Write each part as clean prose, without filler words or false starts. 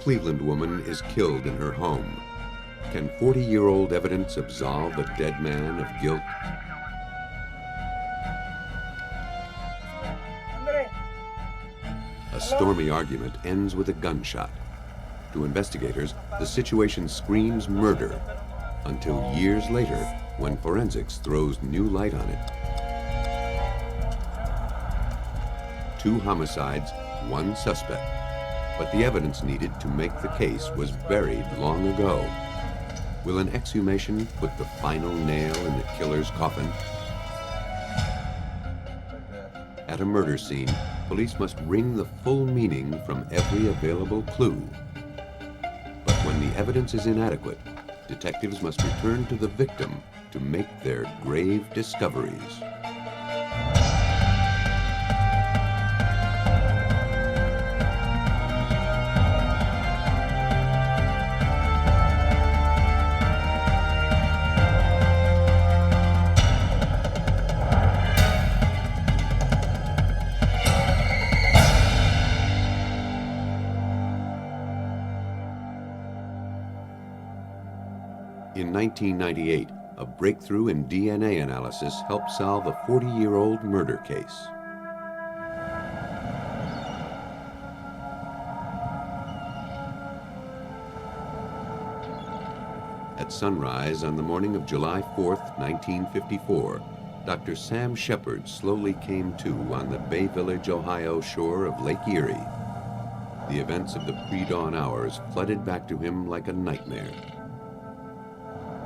Cleveland woman is killed in her home. Can 40-year-old evidence absolve a dead man of guilt? A stormy argument ends with a gunshot. To investigators, the situation screams murder, until years later, when forensics throws new light on it. 2 homicides, 1 suspect. But the evidence needed to make the case was buried long ago. Will an exhumation put the final nail in the killer's coffin? At a murder scene, police must wring the full meaning from every available clue. But when the evidence is inadequate, detectives must return to the victim to make their grave discoveries. In 1998, a breakthrough in DNA analysis helped solve a 40-year-old murder case. At sunrise on the morning of July 4th, 1954, Dr. Sam Sheppard slowly came to on the Bay Village, Ohio shore of Lake Erie. The events of the pre-dawn hours flooded back to him like a nightmare.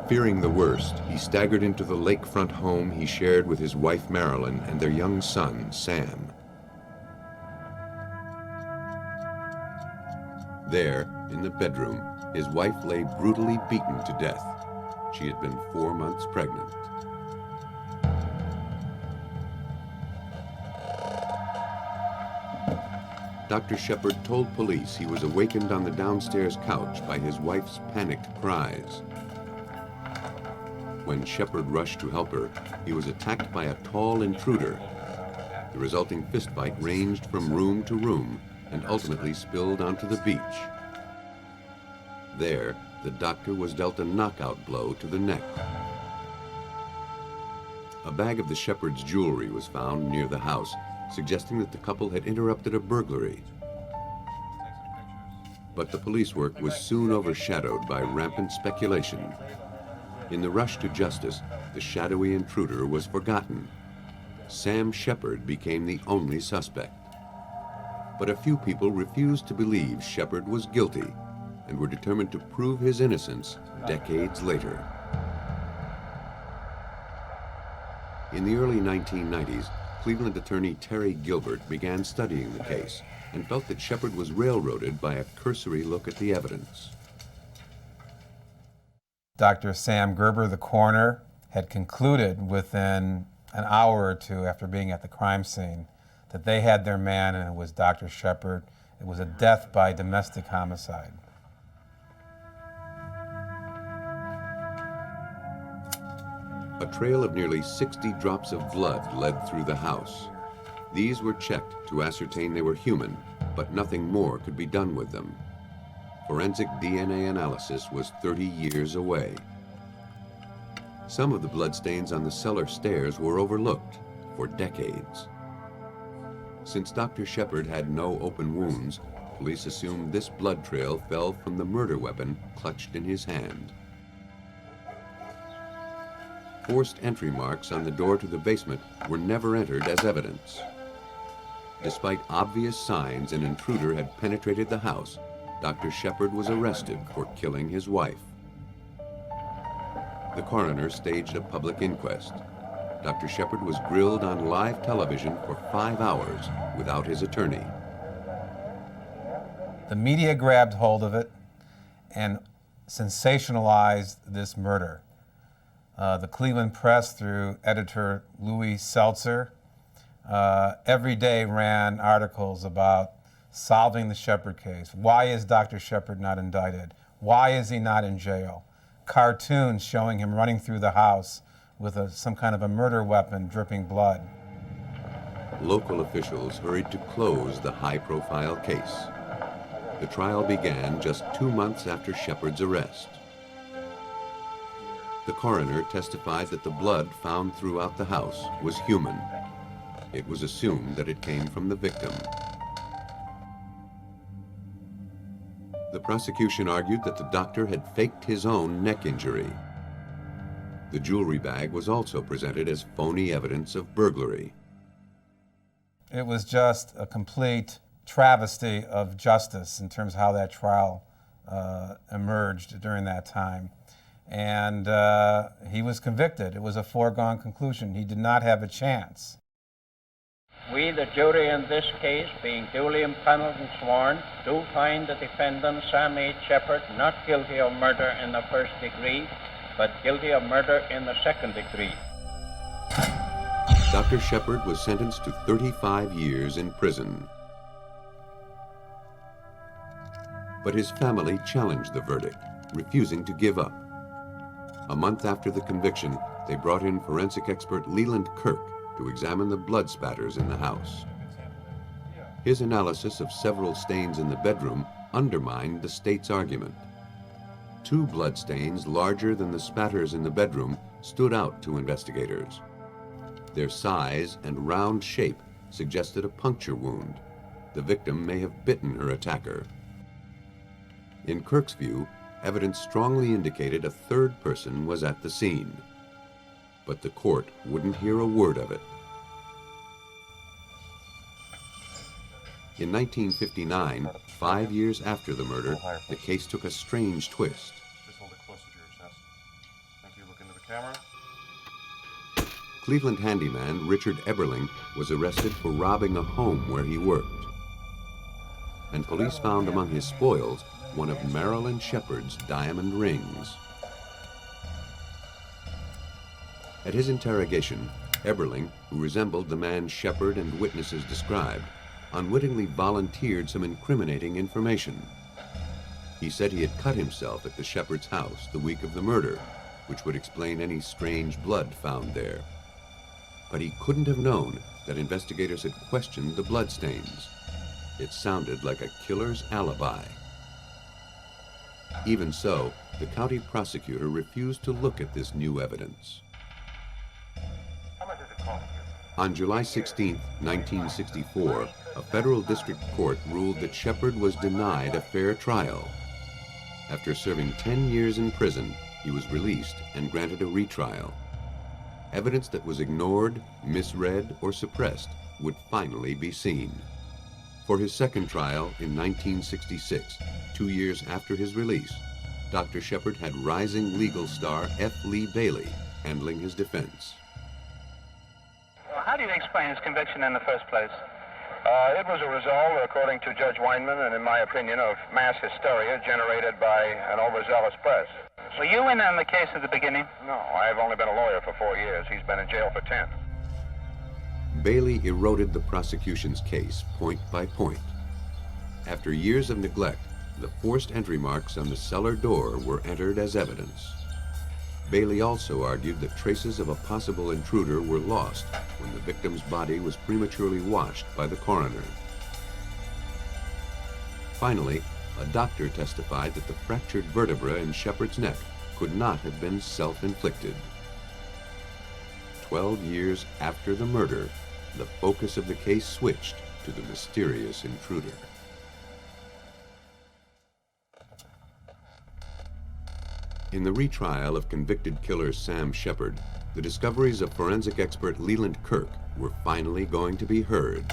Fearing the worst, he staggered into the lakefront home he shared with his wife Marilyn and their young son, Sam. There, in the bedroom, his wife lay brutally beaten to death. She had been 4 months pregnant. Dr. Sheppard told police he was awakened on the downstairs couch by his wife's panicked cries. When Sheppard rushed to help her, he was attacked by a tall intruder. The resulting fistfight ranged from room to room and ultimately spilled onto the beach. There, the doctor was dealt a knockout blow to the neck. A bag of the Sheppard's jewelry was found near the house, suggesting that the couple had interrupted a burglary. But the police work was soon overshadowed by rampant speculation. In the rush to justice, the shadowy intruder was forgotten. Sam Sheppard became the only suspect. But a few people refused to believe Sheppard was guilty and were determined to prove his innocence decades later. In the early 1990s, Cleveland attorney Terry Gilbert began studying the case and felt that Sheppard was railroaded by a cursory look at the evidence. Dr. Sam Gerber, the coroner, had concluded within an hour or two after being at the crime scene that they had their man and it was Dr. Sheppard. It was a death by domestic homicide. A trail of nearly 60 drops of blood led through the house. These were checked to ascertain they were human, but nothing more could be done with them. Forensic DNA analysis was 30 years away. Some of the bloodstains on the cellar stairs were overlooked for decades. Since Dr. Sheppard had no open wounds, police assumed this blood trail fell from the murder weapon clutched in his hand. Forced entry marks on the door to the basement were never entered as evidence. Despite obvious signs an intruder had penetrated the house, Dr. Sheppard was arrested for killing his wife. The coroner staged a public inquest. Dr. Sheppard was grilled on live television for 5 hours without his attorney. The media grabbed hold of it and sensationalized this murder. The Cleveland Press, through editor Louis Seltzer, every day ran articles about solving the Sheppard case. Why is Dr. Sheppard not indicted? Why is he not in jail? Cartoons showing him running through the house with some kind of a murder weapon dripping blood. Local officials hurried to close the high-profile case. The trial began just 2 months after Sheppard's arrest. The coroner testified that the blood found throughout the house was human. It was assumed that it came from the victim. The prosecution argued that the doctor had faked his own neck injury. The jewelry bag was also presented as phony evidence of burglary. It was just a complete travesty of justice in terms of how that trial emerged during that time. And he was convicted. It was a foregone conclusion. He did not have a chance. We, the jury in this case, being duly impaneled and sworn, do find the defendant, Sam H. Sheppard, not guilty of murder in the first degree, but guilty of murder in the second degree. Dr. Sheppard was sentenced to 35 years in prison. But his family challenged the verdict, refusing to give up. A month after the conviction, they brought in forensic expert Leland Kirk to examine the blood spatters in the house. His analysis of several stains in the bedroom undermined the state's argument. 2 blood stains larger than the spatters in the bedroom stood out to investigators. Their size and round shape suggested a puncture wound. The victim may have bitten her attacker. In Kirk's view, evidence strongly indicated a third person was at the scene. But the court wouldn't hear a word of it. In 1959, 5 years after the murder, the case took a strange twist. Just hold it closer to your chest. Thank you. Look into the camera. Cleveland handyman Richard Eberling was arrested for robbing a home where he worked. And police found among his spoils one of Marilyn Sheppard's diamond rings. At his interrogation, Eberling, who resembled the man Sheppard and witnesses described, unwittingly volunteered some incriminating information. He said he had cut himself at the Sheppard's house the week of the murder, which would explain any strange blood found there. But he couldn't have known that investigators had questioned the bloodstains. It sounded like a killer's alibi. Even so, the county prosecutor refused to look at this new evidence. How much does it cost you? On July 16, 1964, a federal district court ruled that Sheppard was denied a fair trial. After serving 10 years in prison, he was released and granted a retrial. Evidence that was ignored, misread, or suppressed would finally be seen. For his second trial in 1966, 2 years after his release, Dr. Sheppard had rising legal star F. Lee Bailey handling his defense. Well, how do you explain his conviction in the first place? It was a result, according to Judge Weinman, and in my opinion, of mass hysteria generated by an overzealous press. Were you in on the case at the beginning? No, I've only been a lawyer for 4 years. He's been in jail for 10. Bailey eroded the prosecution's case point by point. After years of neglect, the forced entry marks on the cellar door were entered as evidence. Bailey also argued that traces of a possible intruder were lost when the victim's body was prematurely washed by the coroner. Finally, a doctor testified that the fractured vertebra in Sheppard's neck could not have been self-inflicted. 12 years after the murder, the focus of the case switched to the mysterious intruder. In the retrial of convicted killer Sam Sheppard, the discoveries of forensic expert Leland Kirk were finally going to be heard.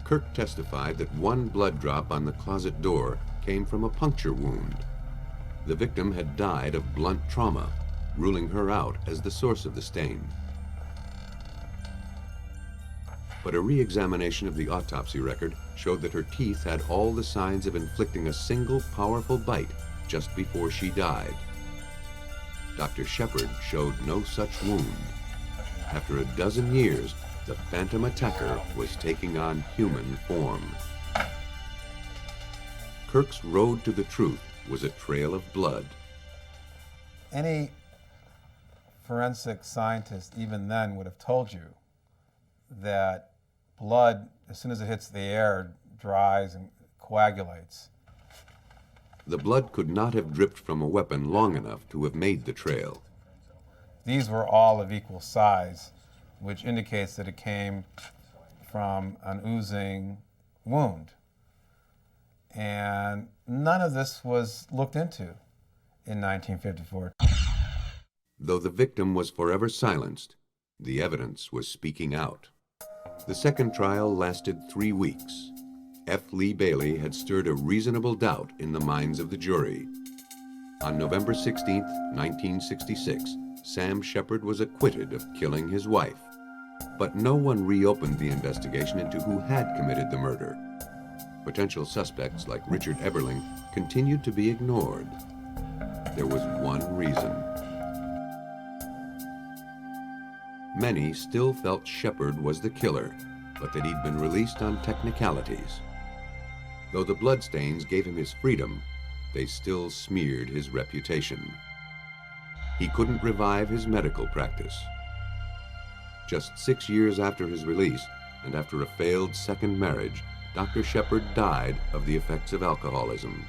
Kirk testified that one blood drop on the closet door came from a puncture wound. The victim had died of blunt trauma, ruling her out as the source of the stain. But a re-examination of the autopsy record showed that her teeth had all the signs of inflicting a single powerful bite just before she died. Dr. Sheppard showed no such wound. After a dozen years, the phantom attacker was taking on human form. Kirk's road to the truth was a trail of blood. Any forensic scientist, even then, would have told you that blood, as soon as it hits the air, dries and coagulates. The blood could not have dripped from a weapon long enough to have made the trail. These were all of equal size, which indicates that it came from an oozing wound. And none of this was looked into in 1954. Though the victim was forever silenced, the evidence was speaking out. The second trial lasted 3 weeks. F. Lee Bailey had stirred a reasonable doubt in the minds of the jury. On November 16, 1966, Sam Sheppard was acquitted of killing his wife. But no one reopened the investigation into who had committed the murder. Potential suspects like Richard Eberling continued to be ignored. There was one reason. Many still felt Sheppard was the killer, but that he'd been released on technicalities. Though the bloodstains gave him his freedom, they still smeared his reputation. He couldn't revive his medical practice. Just 6 years after his release, and after a failed second marriage, Dr. Sheppard died of the effects of alcoholism.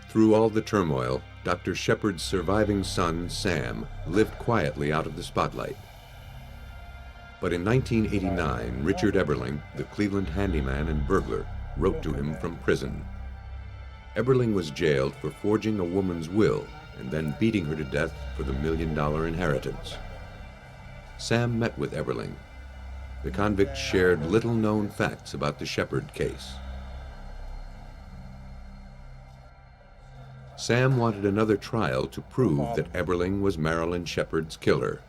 Through all the turmoil, Dr. Sheppard's surviving son, Sam, lived quietly out of the spotlight. But in 1989, Richard Eberling, the Cleveland handyman and burglar, wrote to him from prison. Eberling was jailed for forging a woman's will and then beating her to death for the $1 million inheritance. Sam met with Eberling. The convict shared little-known facts about the Sheppard case. Sam wanted another trial to prove that Eberling was Marilyn Sheppard's killer.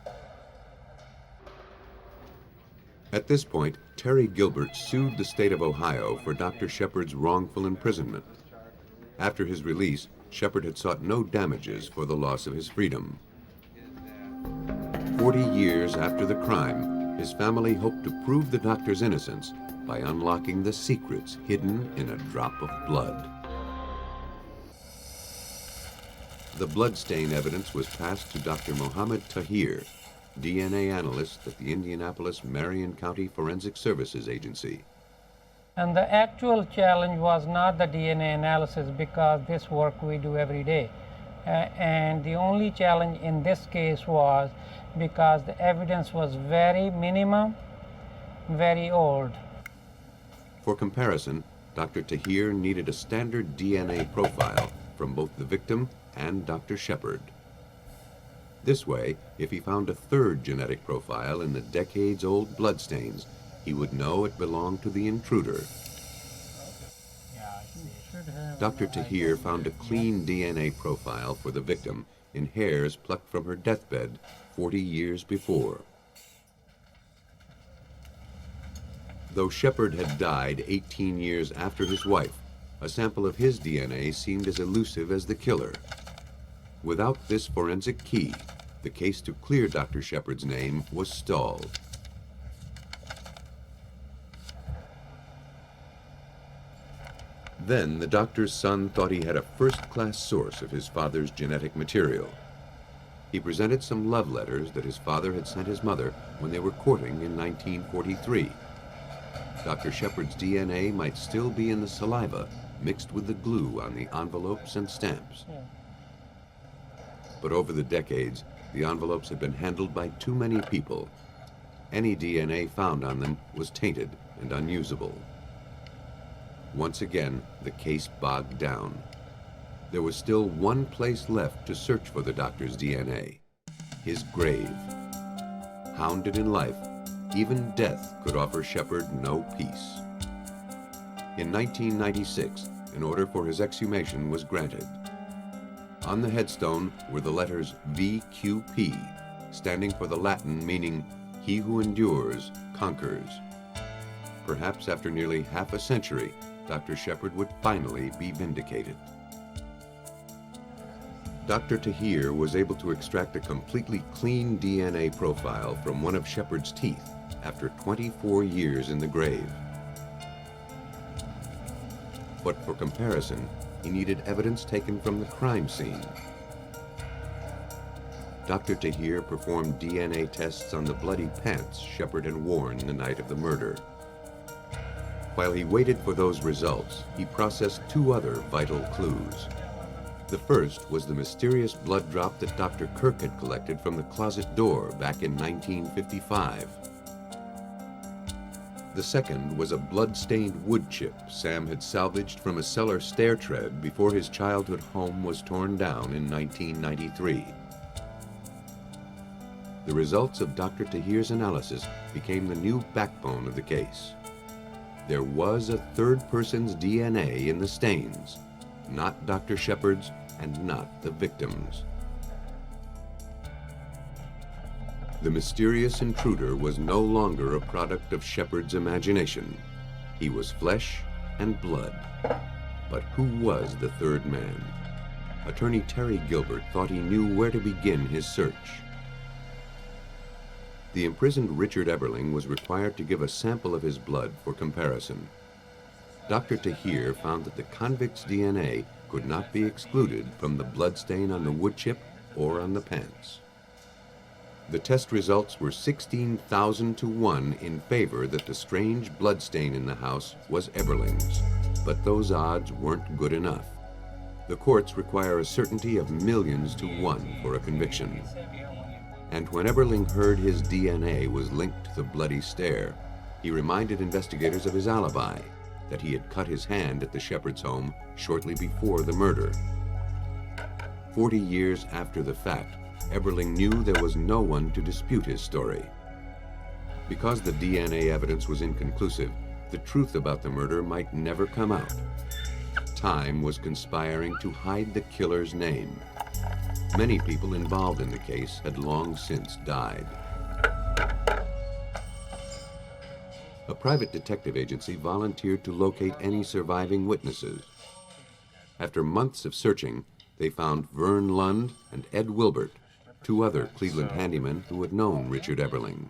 At this point, Terry Gilbert sued the state of Ohio for Dr. Sheppard's wrongful imprisonment. After his release, Sheppard had sought no damages for the loss of his freedom. 40 years after the crime, his family hoped to prove the doctor's innocence by unlocking the secrets hidden in a drop of blood. The bloodstain evidence was passed to Dr. Mohammed Tahir, DNA analyst at the Indianapolis-Marion County Forensic Services Agency. And the actual challenge was not the DNA analysis, because this work we do every day. And the only challenge in this case was because the evidence was very minimum, very old. For comparison, Dr. Tahir needed a standard DNA profile from both the victim and Dr. Sheppard. This way, if he found a third genetic profile in the decades-old bloodstains, he would know it belonged to the intruder. Dr. Tahir found a clean DNA profile for the victim in hairs plucked from her deathbed 40 years before. Though Sheppard had died 18 years after his wife, a sample of his DNA seemed as elusive as the killer. Without this forensic key, the case to clear Dr. Sheppard's name was stalled. Then the doctor's son thought he had a first-class source of his father's genetic material. He presented some love letters that his father had sent his mother when they were courting in 1943. Dr. Sheppard's DNA might still be in the saliva mixed with the glue on the envelopes and stamps. But over the decades, the envelopes had been handled by too many people. Any DNA found on them was tainted and unusable. Once again, the case bogged down. There was still one place left to search for the doctor's DNA: his grave. Hounded in life, even death could offer Sheppard no peace. In 1996, an order for his exhumation was granted. On the headstone were the letters VQP, standing for the Latin meaning, "He who endures, conquers." Perhaps after nearly half a century, Dr. Sheppard would finally be vindicated. Dr. Tahir was able to extract a completely clean DNA profile from one of Sheppard's teeth after 24 years in the grave. But for comparison, he needed evidence taken from the crime scene. Dr. Tahir performed DNA tests on the bloody pants Sheppard had worn the night of the murder. While he waited for those results, he processed two other vital clues. The first was the mysterious blood drop that Dr. Kirk had collected from the closet door back in 1955. The second was a blood-stained wood chip Sam had salvaged from a cellar stair tread before his childhood home was torn down in 1993. The results of Dr. Tahir's analysis became the new backbone of the case. There was a third person's DNA in the stains, not Dr. Sheppard's and not the victim's. The mysterious intruder was no longer a product of Sheppard's imagination. He was flesh and blood. But who was the third man? Attorney Terry Gilbert thought he knew where to begin his search. The imprisoned Richard Eberling was required to give a sample of his blood for comparison. Dr. Tahir found that the convict's DNA could not be excluded from the bloodstain on the wood chip or on the pants. The test results were 16,000 to 1 in favor that the strange bloodstain in the house was Eberling's, but those odds weren't good enough. The courts require a certainty of millions to 1 for a conviction. And when Eberling heard his DNA was linked to the bloody stair, he reminded investigators of his alibi, that he had cut his hand at the Sheppard's home shortly before the murder. 40 years after the fact, Eberling knew there was no one to dispute his story. Because the DNA evidence was inconclusive, the truth about the murder might never come out. Time was conspiring to hide the killer's name. Many people involved in the case had long since died. A private detective agency volunteered to locate any surviving witnesses. After months of searching, they found Vern Lund and Ed Wilbert, two other Cleveland handymen who had known Richard Eberling.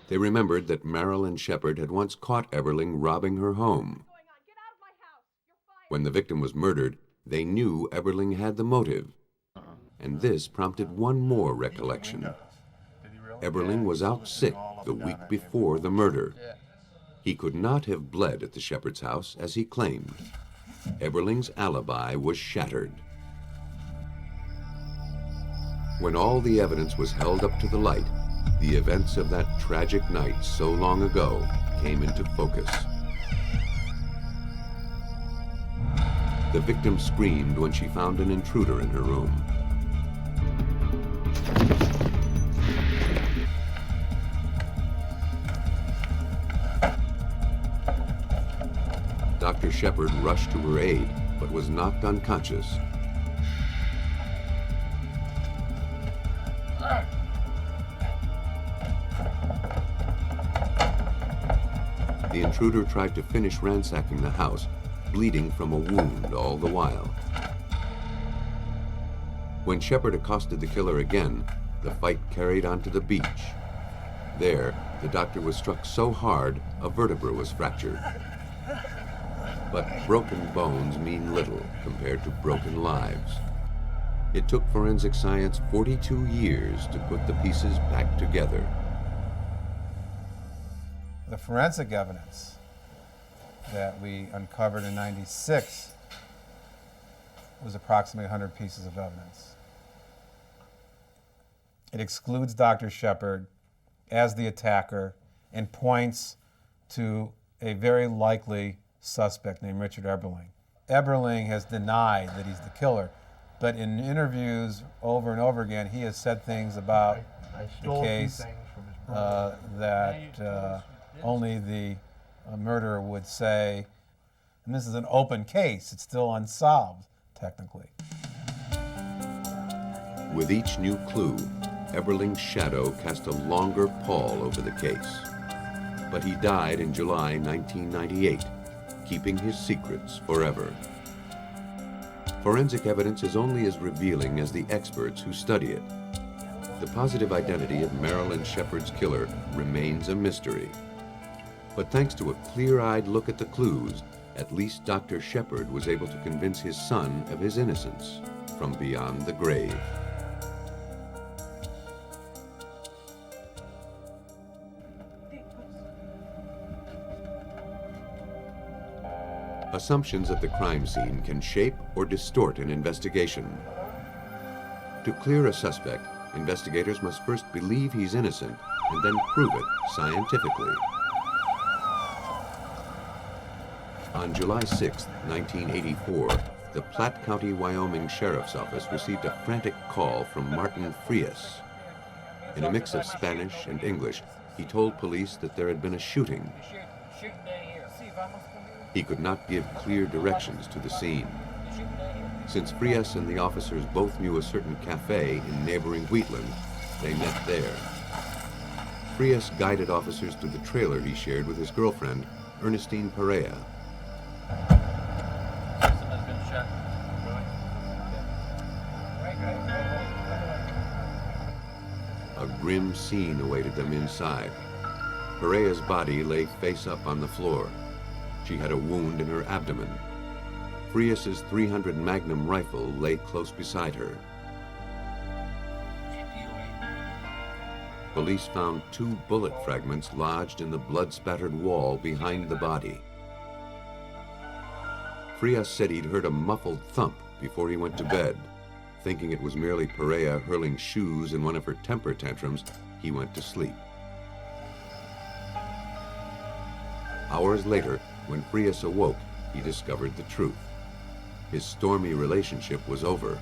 They remembered that Marilyn Sheppard had once caught Eberling robbing her home. When the victim was murdered, they knew Eberling had the motive. And this prompted one more recollection. Eberling was out sick the week before the murder. He could not have bled at the Sheppard's house as he claimed. Eberling's alibi was shattered. When all the evidence was held up to the light, the events of that tragic night so long ago came into focus. The victim screamed when she found an intruder in her room. Dr. Sheppard rushed to her aid, but was knocked unconscious. The intruder tried to finish ransacking the house, bleeding from a wound all the while. When Sheppard accosted the killer again, the fight carried on to the beach. There, the doctor was struck so hard, a vertebra was fractured. But broken bones mean little compared to broken lives. It took forensic science 42 years to put the pieces back together. The forensic evidence that we uncovered in '96 was approximately 100 pieces of evidence. It excludes Dr. Sheppard as the attacker and points to a very likely suspect named Richard Eberling. Eberling has denied that he's the killer, but in interviews over and over again, he has said things about the case that only the murderer would say. And this is an open case. It's still unsolved, technically. With each new clue, Eberling's shadow cast a longer pall over the case. But he died in July 1998, keeping his secrets forever. Forensic evidence is only as revealing as the experts who study it. The positive identity of Marilyn Sheppard's killer remains a mystery. But thanks to a clear-eyed look at the clues, at least Dr. Sheppard was able to convince his son of his innocence from beyond the grave. Assumptions at the crime scene can shape or distort an investigation. To clear a suspect, investigators must first believe he's innocent and then prove it scientifically. On July 6, 1984, the Platte County, Wyoming Sheriff's Office received a frantic call from Martin Frias. In a mix of Spanish and English, he told police that there had been a shooting. He could not give clear directions to the scene. Since Frias and the officers both knew a certain cafe in neighboring Wheatland, they met there. Frias guided officers to the trailer he shared with his girlfriend, Ernestine Perea. A grim scene awaited them inside. Perea's body lay face up on the floor. She had a wound in her abdomen. Frias's .300 Magnum rifle lay close beside her. Police found 2 bullet fragments lodged in the blood-spattered wall behind the body. Frias said he'd heard a muffled thump before he went to bed. Thinking it was merely Perea hurling shoes in one of her temper tantrums, he went to sleep. Hours later, when Frias awoke, he discovered the truth. His stormy relationship was over.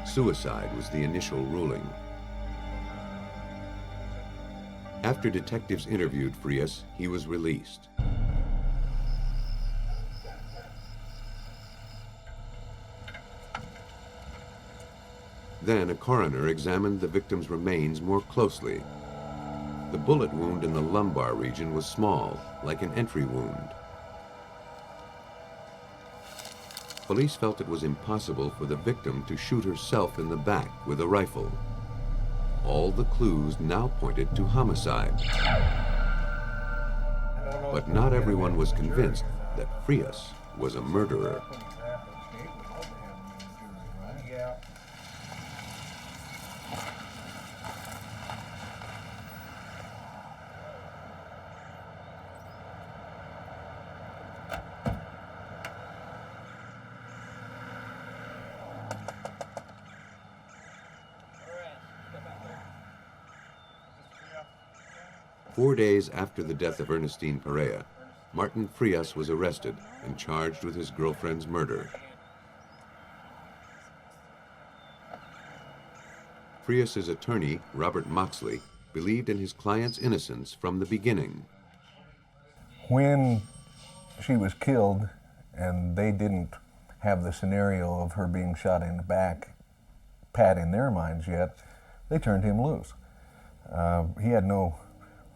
Suicide was the initial ruling. After detectives interviewed Frias, he was released. Then a coroner examined the victim's remains more closely. The bullet wound in the lumbar region was small, like an entry wound. Police felt it was impossible for the victim to shoot herself in the back with a rifle. All the clues now pointed to homicide. But not everyone was convinced that Frias was a murderer. Four days after the death of Ernestine Perea, Martin Frias was arrested and charged with his girlfriend's murder. Frias's attorney, Robert Moxley, believed in his client's innocence from the beginning. When she was killed and they didn't have the scenario of her being shot in the back pat in their minds yet, they turned him loose. He had no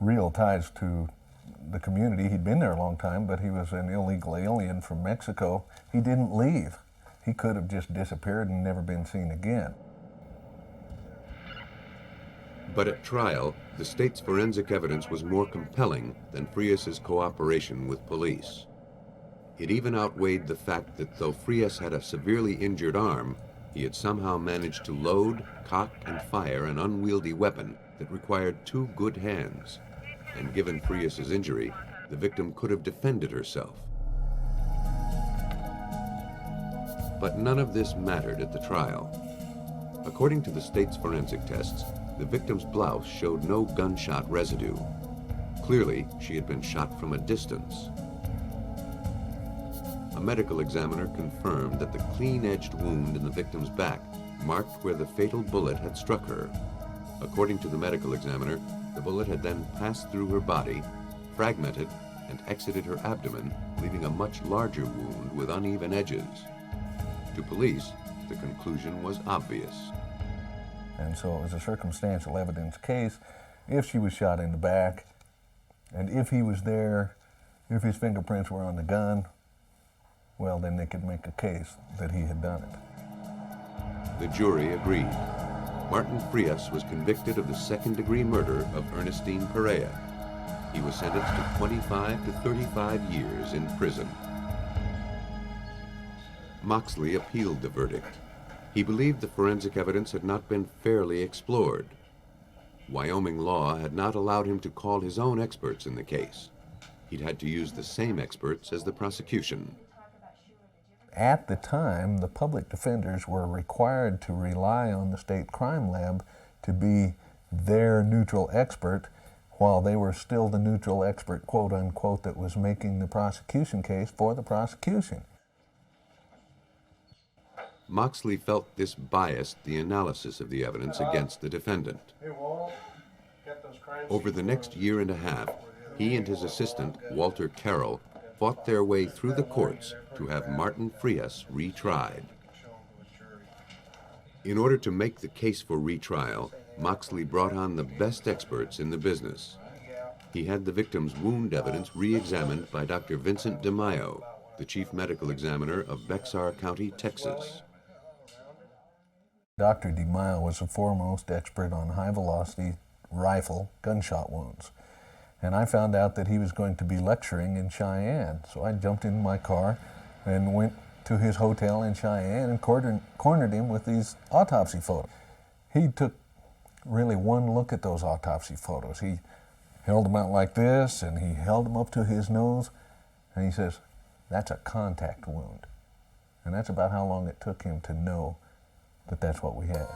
real ties to the community. He'd been there a long time, but he was an illegal alien from Mexico. He didn't leave. He could have just disappeared and never been seen again. But at trial, the state's forensic evidence was more compelling than Frias's cooperation with police. It even outweighed the fact that though Frias had a severely injured arm, he had somehow managed to load, cock, and fire an unwieldy weapon that required 2 good hands. And given Frias's injury, the victim could have defended herself. But none of this mattered at the trial. According to the state's forensic tests, the victim's blouse showed no gunshot residue. Clearly, she had been shot from a distance. A medical examiner confirmed that the clean-edged wound in the victim's back marked where the fatal bullet had struck her. According to the medical examiner, the bullet had then passed through her body, fragmented, and exited her abdomen, leaving a much larger wound with uneven edges. To police, the conclusion was obvious. And so it was a circumstantial evidence case. If she was shot in the back, and if he was there, if his fingerprints were on the gun, well, then they could make a case that he had done it. The jury agreed. Martin Frias was convicted of the second-degree murder of Ernestine Perea. He was sentenced to 25 to 35 years in prison. Moxley appealed the verdict. He believed the forensic evidence had not been fairly explored. Wyoming law had not allowed him to call his own experts in the case. He'd had to use the same experts as the prosecution. at the time, the public defenders were required to rely on the state crime lab to be their neutral expert, while they were still the neutral expert, quote unquote, that was making the prosecution case for the prosecution. Moxley felt this biased the analysis of the evidence against the defendant. Over the next year and a half, he and his assistant, Walter Carroll, fought their way through the courts to have Martin Frias retried. In order to make the case for retrial, Moxley brought on the best experts in the business. He had the victim's wound evidence re-examined by Dr. Vincent DeMaio, the chief medical examiner of Bexar County, Texas. Dr. DeMaio was the foremost expert on high-velocity rifle gunshot wounds. And I found out that he was going to be lecturing in Cheyenne. So I jumped in my car and went to his hotel in Cheyenne and cornered him with these autopsy photos. He took really one look at those autopsy photos. He held them out like this, and he held them up to his nose, and he says, "That's a contact wound." And that's about how long it took him to know that that's what we had.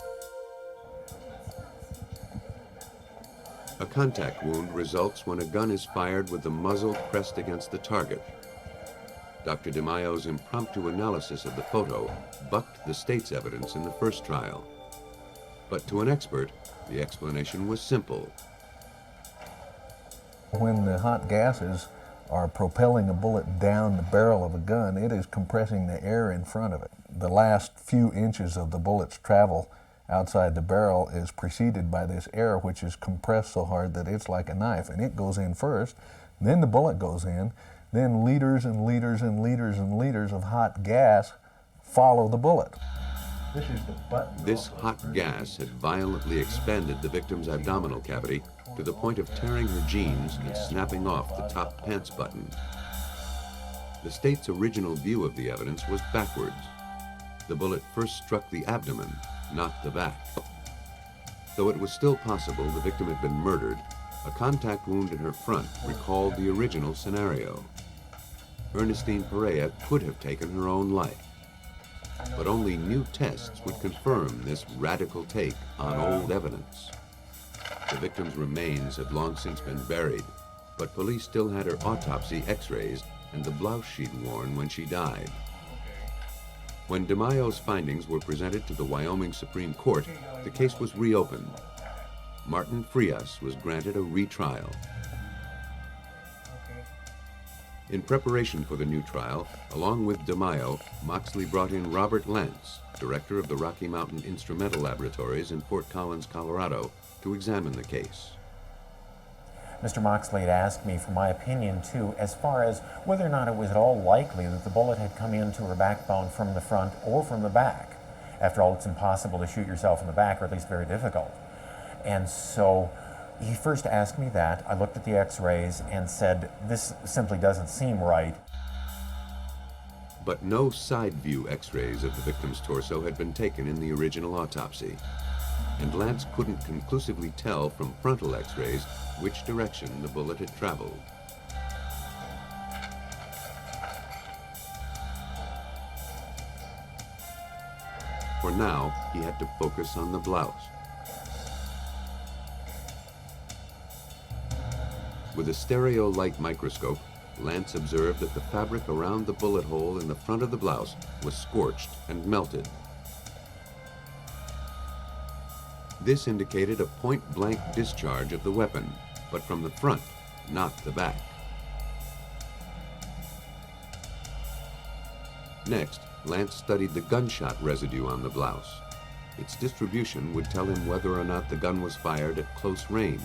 A contact wound results when a gun is fired with the muzzle pressed against the target. Dr. DeMaio's impromptu analysis of the photo bucked the state's evidence in the first trial. But to an expert, the explanation was simple. When the hot gases are propelling a bullet down the barrel of a gun, it is compressing the air in front of it. The last few inches of the bullet's travel outside the barrel is preceded by this air, which is compressed so hard that it's like a knife, and it goes in first, then the bullet goes in, then liters and liters and liters and liters of hot gas follow the bullet. This hot gas had violently expanded the victim's abdominal cavity to the point of tearing her jeans and snapping off the top pants button. The state's original view of the evidence was backwards. The bullet first struck the abdomen, not the back. Though it was still possible the victim had been murdered, a contact wound in her front recalled the original scenario. Ernestine Perea could have taken her own life. But only new tests would confirm this radical take on old evidence. The victim's remains had long since been buried, but police still had her autopsy x-rays and the blouse she'd worn when she died. When DeMaio's findings were presented to the Wyoming Supreme Court, the case was reopened. Martin Frias was granted a retrial. In preparation for the new trial, along with DeMaio, Moxley brought in Robert Lance, director of the Rocky Mountain Instrumental Laboratories in Fort Collins, Colorado, to examine the case. Mr. Moxley had asked me for my opinion, too, as far as whether or not it was at all likely that the bullet had come into her backbone from the front or from the back. After all, it's impossible to shoot yourself in the back, or at least very difficult. And so he first asked me that. I looked at the x-rays and said, this simply doesn't seem right. But no side view x-rays of the victim's torso had been taken in the original autopsy, and Lance couldn't conclusively tell from frontal x-rays which direction the bullet had traveled. For now, he had to focus on the blouse. With a stereo light microscope, Lance observed that the fabric around the bullet hole in the front of the blouse was scorched and melted. This indicated a point-blank discharge of the weapon, but from the front, not the back. Next, Lance studied the gunshot residue on the blouse. Its distribution would tell him whether or not the gun was fired at close range.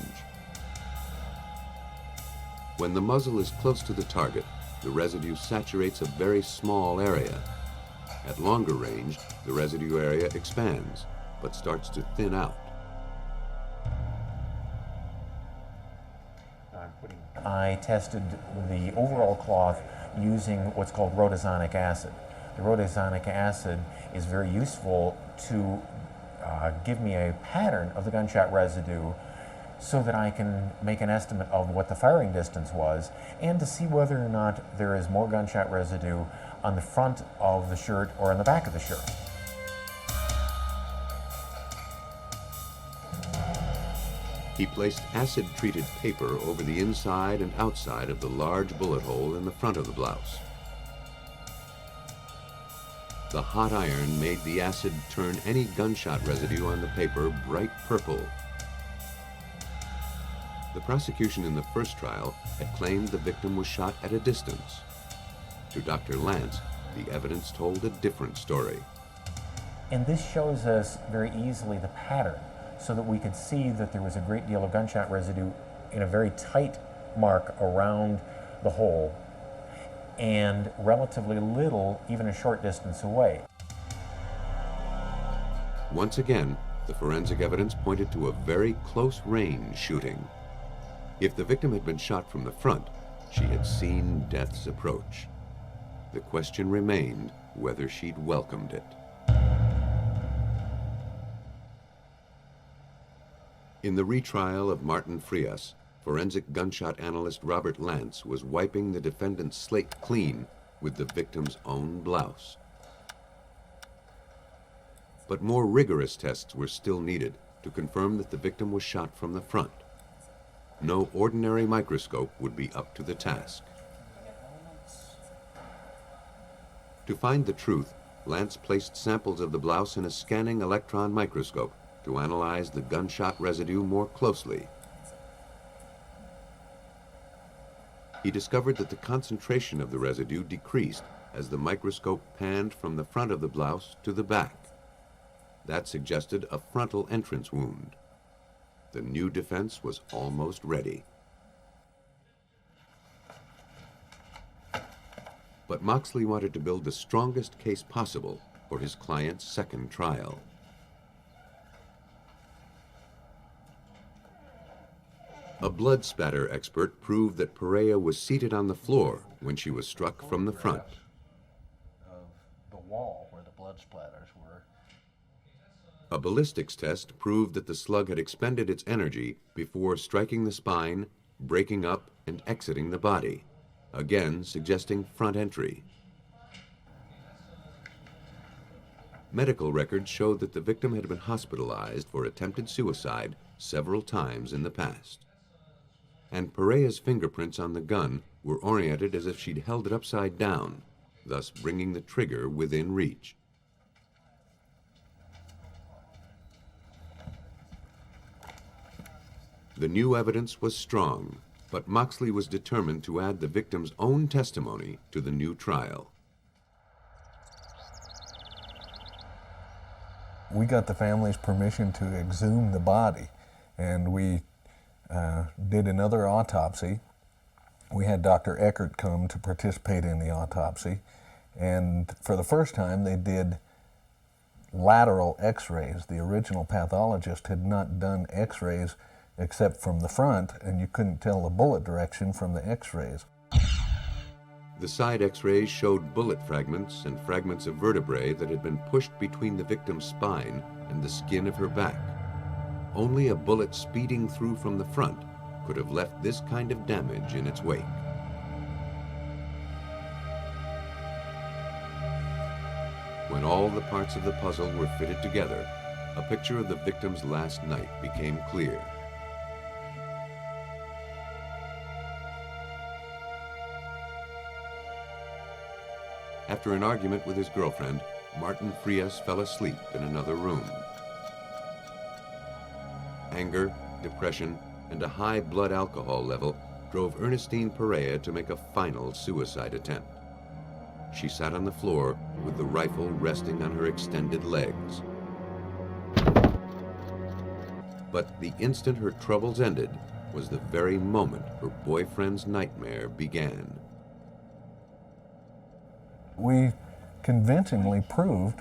When the muzzle is close to the target, the residue saturates a very small area. At longer range, the residue area expands, but starts to thin out. I tested the overall cloth using what's called rhodazonic acid. The rhodazonic acid is very useful to give me a pattern of the gunshot residue so that I can make an estimate of what the firing distance was and to see whether or not there is more gunshot residue on the front of the shirt or on the back of the shirt. He placed acid-treated paper over the inside and outside of the large bullet hole in the front of the blouse. The hot iron made the acid turn any gunshot residue on the paper bright purple. The prosecution in the first trial had claimed the victim was shot at a distance. To Dr. Lance, the evidence told a different story. And this shows us very easily the pattern, so that we could see that there was a great deal of gunshot residue in a very tight mark around the hole, and relatively little even a short distance away. Once again, the forensic evidence pointed to a very close range shooting. If the victim had been shot from the front, she had seen death's approach. The question remained whether she'd welcomed it. In the retrial of Martin Frias, forensic gunshot analyst Robert Lance was wiping the defendant's slate clean with the victim's own blouse. But more rigorous tests were still needed to confirm that the victim was shot from the front. No ordinary microscope would be up to the task. To find the truth, Lance placed samples of the blouse in a scanning electron microscope to analyze the gunshot residue more closely. He discovered that the concentration of the residue decreased as the microscope panned from the front of the blouse to the back. That suggested a frontal entrance wound. The new defense was almost ready. But Moxley wanted to build the strongest case possible for his client's second trial. A blood spatter expert proved that Perea was seated on the floor when she was struck from the front. Of the wall where the blood splatters were. A ballistics test proved that the slug had expended its energy before striking the spine, breaking up, and exiting the body, again suggesting front entry. Medical records showed that the victim had been hospitalized for attempted suicide several times in the past. And Perea's fingerprints on the gun were oriented as if she'd held it upside down, thus bringing the trigger within reach. The new evidence was strong, but Moxley was determined to add the victim's own testimony to the new trial. We got the family's permission to exhume the body, and we did another autopsy. We had Dr. Eckert come to participate in the autopsy, and for the first time they did lateral x-rays. The original pathologist had not done x-rays except from the front, and you couldn't tell the bullet direction from the x-rays. The side x-rays showed bullet fragments and fragments of vertebrae that had been pushed between the victim's spine and the skin of her back. Only a bullet speeding through from the front could have left this kind of damage in its wake. When all the parts of the puzzle were fitted together, a picture of the victim's last night became clear. After an argument with his girlfriend, Martin Frias fell asleep in another room. Anger, depression, and a high blood alcohol level drove Ernestine Perea to make a final suicide attempt. She sat on the floor with the rifle resting on her extended legs. But the instant her troubles ended was the very moment her boyfriend's nightmare began. We convincingly proved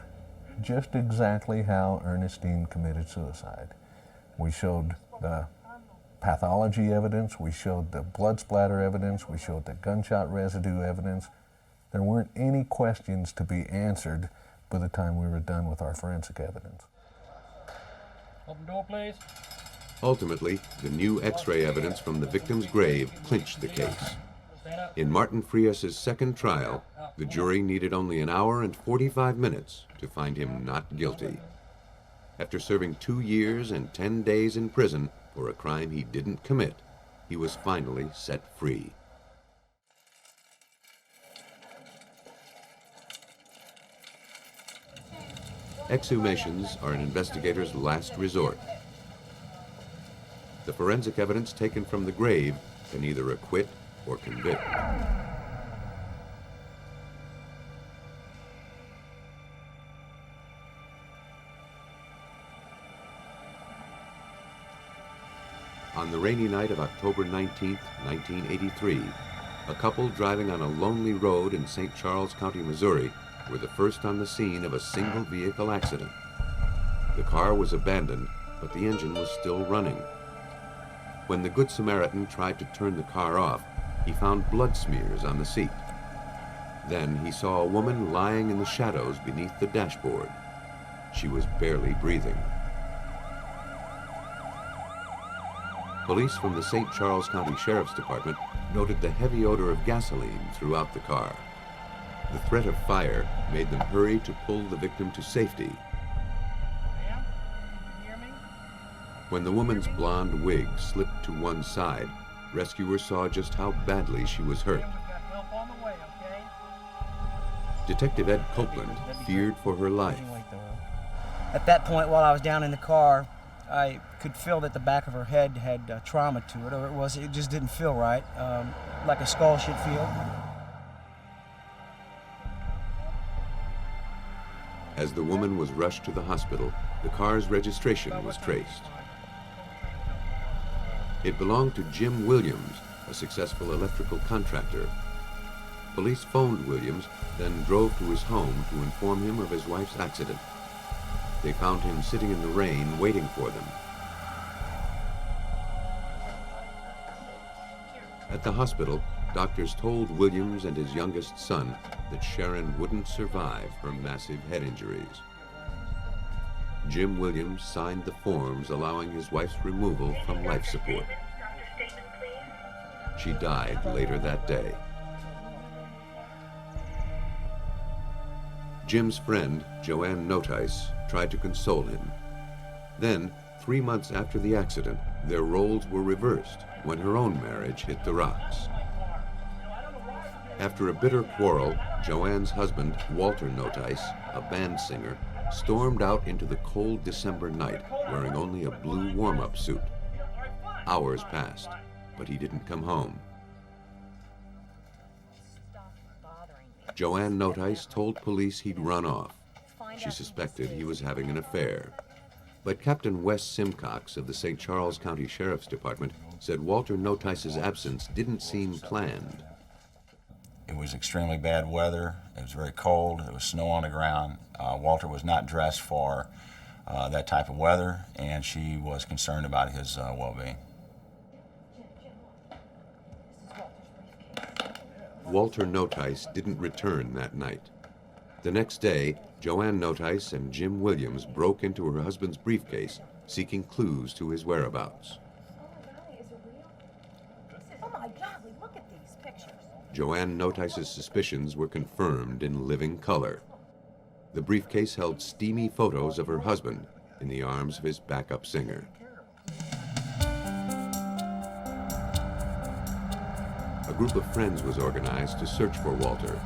just exactly how Ernestine committed suicide. We showed the pathology evidence, we showed the blood splatter evidence, we showed the gunshot residue evidence. There weren't any questions to be answered by the time we were done with our forensic evidence. Open door, please. Ultimately, the new X-ray evidence from the victim's grave clinched the case. In Martin Frias' second trial, the jury needed only an hour and 45 minutes to find him not guilty. After serving 2 years and 10 days in prison for a crime he didn't commit, he was finally set free. Exhumations are an investigator's last resort. The forensic evidence taken from the grave can either acquit or convict. On the rainy night of October 19, 1983, a couple driving on a lonely road in St. Charles County, Missouri, were the first on the scene of a single vehicle accident. The car was abandoned, but the engine was still running. When the Good Samaritan tried to turn the car off, he found blood smears on the seat. Then he saw a woman lying in the shadows beneath the dashboard. She was barely breathing. Police from the St. Charles County Sheriff's Department noted the heavy odor of gasoline throughout the car. The threat of fire made them hurry to pull the victim to safety. When the woman's blonde wig slipped to one side, rescuers saw just how badly she was hurt. Detective Ed Copeland feared for her life. At that point, while I was down in the car, I could feel that the back of her head had trauma to it, or it just didn't feel right, like a skull should feel. As the woman was rushed to the hospital, the car's registration was traced. It belonged to Jim Williams, a successful electrical contractor. Police phoned Williams, then drove to his home to inform him of his wife's accident. They found him sitting in the rain waiting for them. At the hospital, doctors told Williams and his youngest son that Sharon wouldn't survive her massive head injuries. Jim Williams signed the forms allowing his wife's removal from life support. She died later that day. Jim's friend, Joanne Notice, tried to console him. Then, 3 months after the accident, their roles were reversed when her own marriage hit the rocks. After a bitter quarrel, Joanne's husband, Walter Notice, a band singer, stormed out into the cold December night wearing only a blue warm-up suit. Hours passed, but he didn't come home. Joanne Notice told police he'd run off. She suspected he was having an affair. But Captain Wes Simcox of the St. Charles County Sheriff's Department said Walter Notice's absence didn't seem planned. It was extremely bad weather. It was very cold. There was snow on the ground. Walter was not dressed for that type of weather, and she was concerned about his well-being. Walter Notice didn't return that night. The next day, Joanne Notice and Jim Williams broke into her husband's briefcase, seeking clues to his whereabouts. Oh my golly, look at these pictures. Joanne Notice's suspicions were confirmed in living color. The briefcase held steamy photos of her husband in the arms of his backup singer. A group of friends was organized to search for Walter.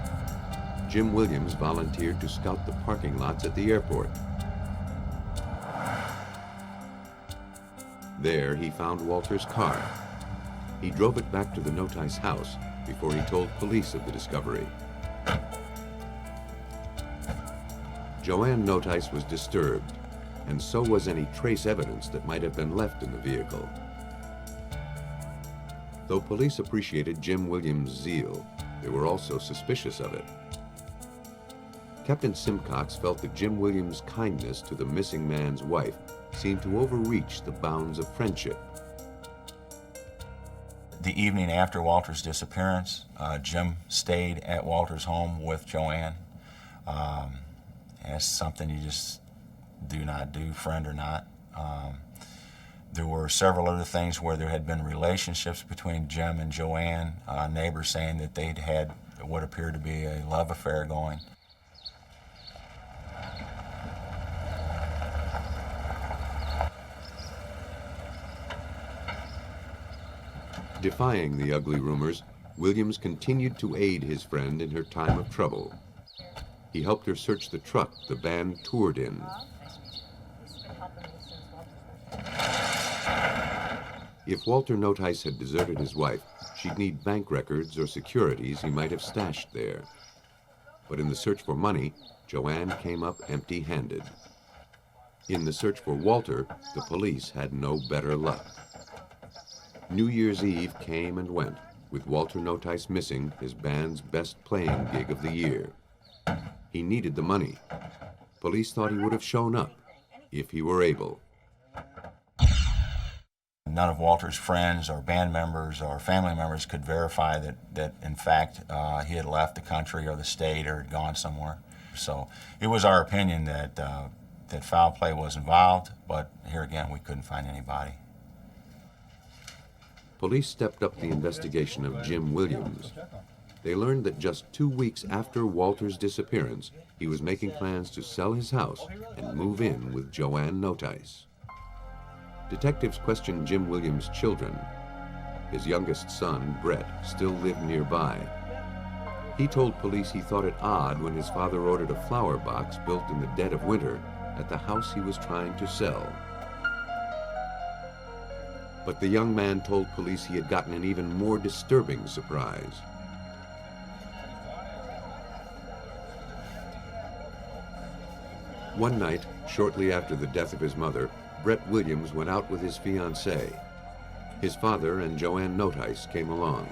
Jim Williams volunteered to scout the parking lots at the airport. There, he found Walter's car. He drove it back to the Notice house before he told police of the discovery. Joanne Notice was disturbed, and so was any trace evidence that might have been left in the vehicle. Though police appreciated Jim Williams' zeal, they were also suspicious of it. Captain Simcox felt that Jim Williams' kindness to the missing man's wife seemed to overreach the bounds of friendship. The evening after Walter's disappearance, Jim stayed at Walter's home with Joanne. And it's something you just do not do, friend or not. There were several other things where there had been relationships between Jim and Joanne, neighbors saying that they'd had what appeared to be a love affair going. Defying the ugly rumors, Williams continued to aid his friend in her time of trouble. He helped her search the truck the band toured in. If Walter Notice had deserted his wife, she'd need bank records or securities he might have stashed there. But in the search for money, Joanne came up empty-handed. In the search for Walter, the police had no better luck. New Year's Eve came and went, with Walter Notice missing his band's best playing gig of the year. He needed the money. Police thought he would have shown up, if he were able. None of Walter's friends or band members or family members could verify that in fact, he had left the country or the state or had gone somewhere. So it was our opinion that, that foul play was involved, but here again, we couldn't find anybody. Police stepped up the investigation of Jim Williams. They learned that just 2 weeks after Walter's disappearance, he was making plans to sell his house and move in with Joanne Notice. Detectives questioned Jim Williams' children. His youngest son, Brett, still lived nearby. He told police he thought it odd when his father ordered a flower box built in the dead of winter at the house he was trying to sell. But the young man told police he had gotten an even more disturbing surprise. One night, shortly after the death of his mother, Brett Williams went out with his fiancée. His father and Joanne Notice came along.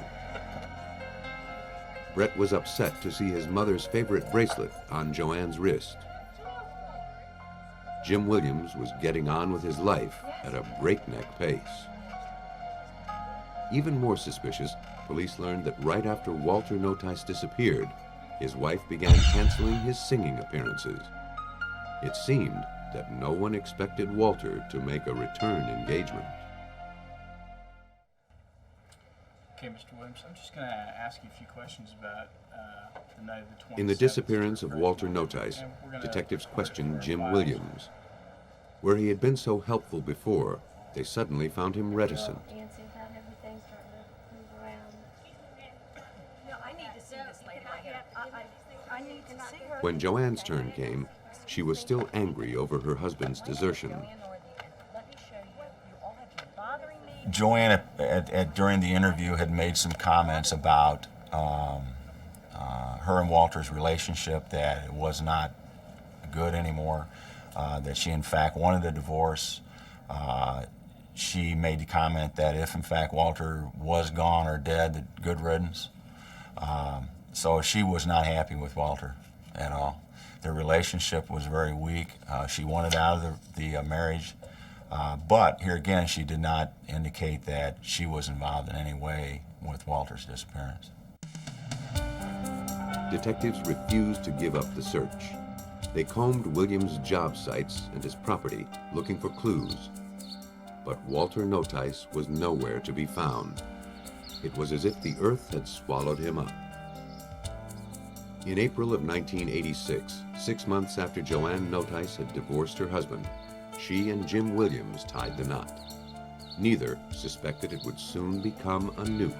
Brett was upset to see his mother's favorite bracelet on Joanne's wrist. Jim Williams was getting on with his life at a breakneck pace. Even more suspicious, police learned that right after Walter Notice disappeared, his wife began canceling his singing appearances. It seemed that no one expected Walter to make a return engagement. Okay, Mr. Williams, I'm just going to ask you a few questions about the night of the 27th. In the disappearance of Walter Notice, detectives questioned Jim Williams. Where he had been so helpful before, they suddenly found him reticent. When Joanne's turn came, she was still angry over her husband's desertion. Joanne, during the interview, had made some comments about her and Walter's relationship, that it was not good anymore, that she in fact wanted a divorce. She made the comment that if in fact Walter was gone or dead, that good riddance. So she was not happy with Walter at all. Their relationship was very weak. She wanted out of the marriage, but here again, she did not indicate that she was involved in any way with Walter's disappearance. Detectives refused to give up the search. They combed Williams' job sites and his property, looking for clues. But Walter Notice was nowhere to be found. It was as if the earth had swallowed him up. In April of 1986, 6 months after Joanne Notice had divorced her husband, she and Jim Williams tied the knot. Neither suspected it would soon become a noose.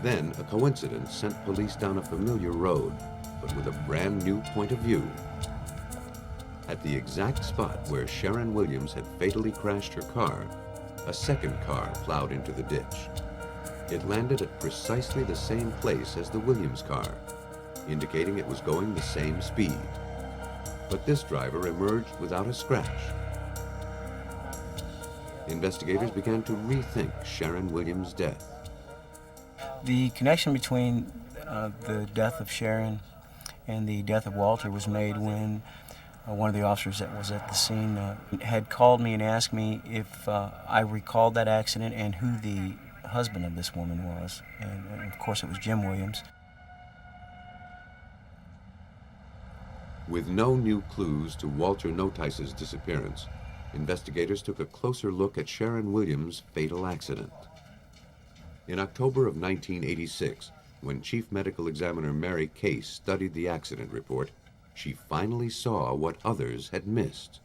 Then a coincidence sent police down a familiar road, but with a brand new point of view. At the exact spot where Sharon Williams had fatally crashed her car, a second car plowed into the ditch. It landed at precisely the same place as the Williams car, indicating it was going the same speed. But this driver emerged without a scratch. Investigators began to rethink Sharon Williams' death. The connection between the death of Sharon and the death of Walter was made when one of the officers that was at the scene had called me and asked me if I recalled that accident and who the husband of this woman was. And of course it was Jim Williams. With no new clues to Walter Notice's disappearance, investigators took a closer look at Sharon Williams' fatal accident. In October of 1986, when Chief Medical Examiner Mary Case studied the accident report, she finally saw what others had missed.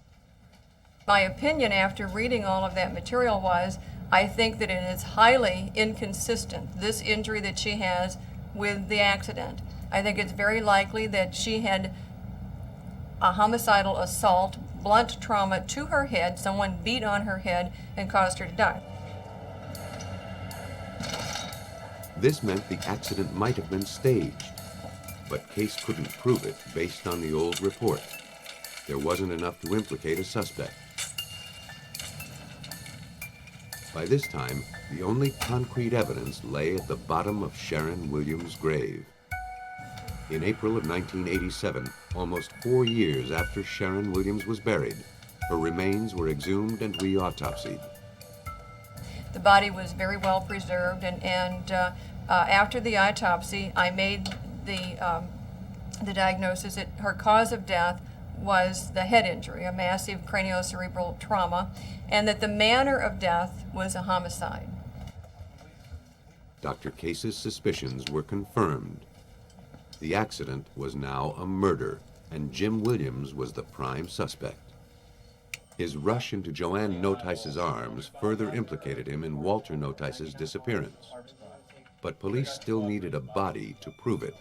My opinion after reading all of that material was, I think that it is highly inconsistent, this injury that she has, with the accident. I think it's very likely that she had a homicidal assault, blunt trauma to her head, someone beat on her head and caused her to die. This meant the accident might have been staged, but Case couldn't prove it based on the old report. There wasn't enough to implicate a suspect. By this time, the only concrete evidence lay at the bottom of Sharon Williams' grave. In April of 1987, almost 4 years after Sharon Williams was buried, her remains were exhumed and re-autopsied. The body was very well preserved, and after the autopsy, I made the diagnosis that her cause of death was the head injury, a massive craniocerebral trauma, and that the manner of death was a homicide. Dr. Case's suspicions were confirmed. The accident was now a murder, and Jim Williams was the prime suspect. His rush into Joanne Notice's arms further implicated him in Walter Notice's disappearance. But police still needed a body to prove it.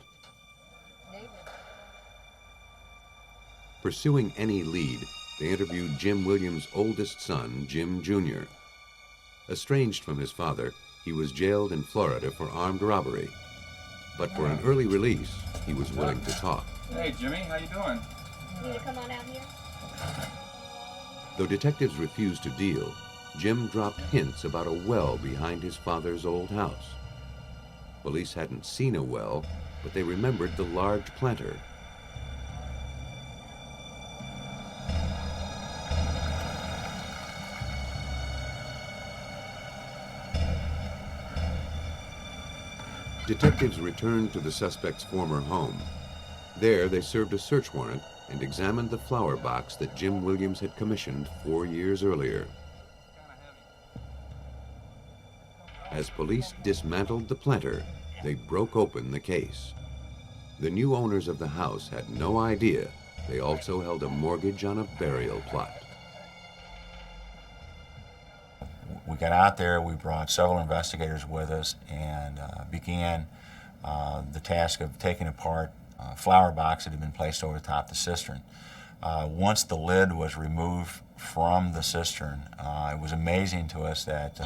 Pursuing any lead, they interviewed Jim Williams' oldest son, Jim Jr. Estranged from his father, he was jailed in Florida for armed robbery. But for an early release, he was willing to talk. Hey, Jimmy, how you doing? You need to come on out here? Though detectives refused to deal, Jim dropped hints about a well behind his father's old house. Police hadn't seen a well, but they remembered the large planter. Detectives returned to the suspect's former home. There, they served a search warrant and examined the flower box that Jim Williams had commissioned 4 years earlier. As police dismantled the planter, they broke open the case. The new owners of the house had no idea they also held a mortgage on a burial plot. We got out there, we brought several investigators with us, and began the task of taking apart a flower box that had been placed over the top of the cistern. Once the lid was removed from the cistern, it was amazing to us that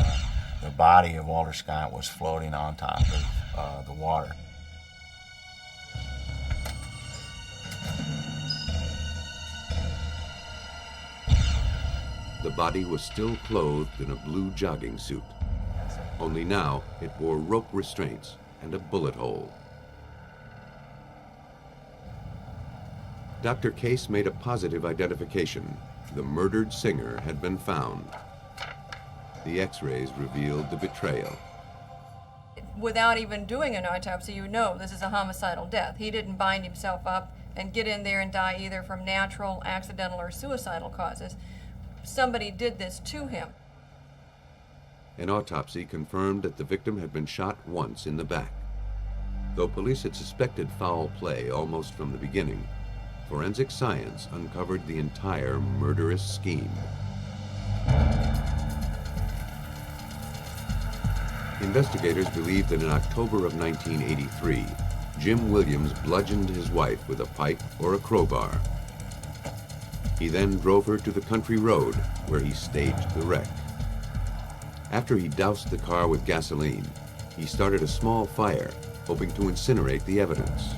the body of Walter Scott was floating on top of the water. The body was still clothed in a blue jogging suit. Only now it wore rope restraints and a bullet hole. Dr. Case made a positive identification. The murdered singer had been found. The x-rays revealed the betrayal. Without even doing an autopsy, you know this is a homicidal death. He didn't bind himself up and get in there and die either from natural, accidental, or suicidal causes. Somebody did this to him. An autopsy confirmed that the victim had been shot once in the back. Though police had suspected foul play almost from the beginning, forensic science uncovered the entire murderous scheme. Investigators believe that in October of 1983, Jim Williams bludgeoned his wife with a pipe or a crowbar. He then drove her to the country road where he staged the wreck. After he doused the car with gasoline, he started a small fire, hoping to incinerate the evidence.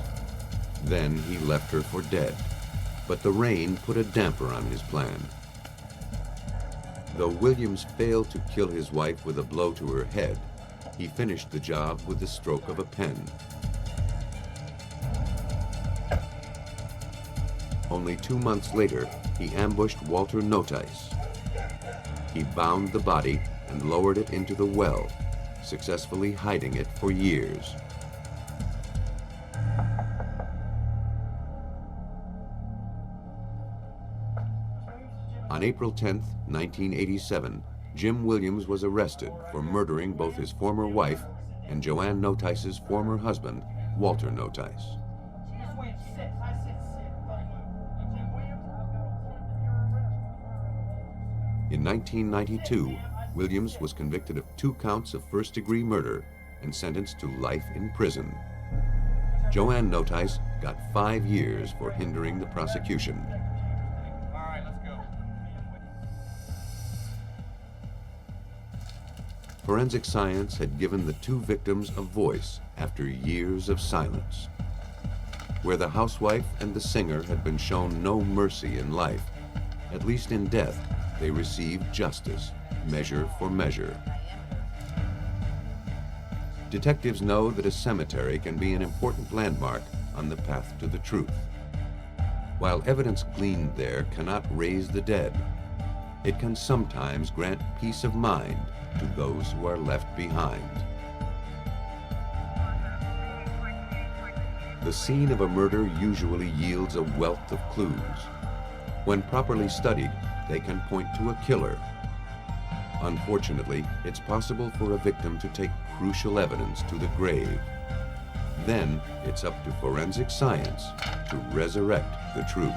Then he left her for dead, but the rain put a damper on his plan. Though Williams failed to kill his wife with a blow to her head, he finished the job with the stroke of a pen. Only 2 months later, he ambushed Walter Notice. He bound the body and lowered it into the well, successfully hiding it for years. On April 10, 1987, Jim Williams was arrested for murdering both his former wife and Joanne Notice's former husband, Walter Notice. In 1992, Williams was convicted of 2 counts of first-degree murder and sentenced to life in prison. Joanne Notice got 5 years for hindering the prosecution. Forensic science had given the 2 victims a voice after years of silence. Where the housewife and the singer had been shown no mercy in life, at least in death, they received justice, measure for measure. Detectives know that a cemetery can be an important landmark on the path to the truth. While evidence gleaned there cannot raise the dead, it can sometimes grant peace of mind to those who are left behind. The scene of a murder usually yields a wealth of clues. When properly studied, they can point to a killer. Unfortunately, it's possible for a victim to take crucial evidence to the grave. Then it's up to forensic science to resurrect the truth.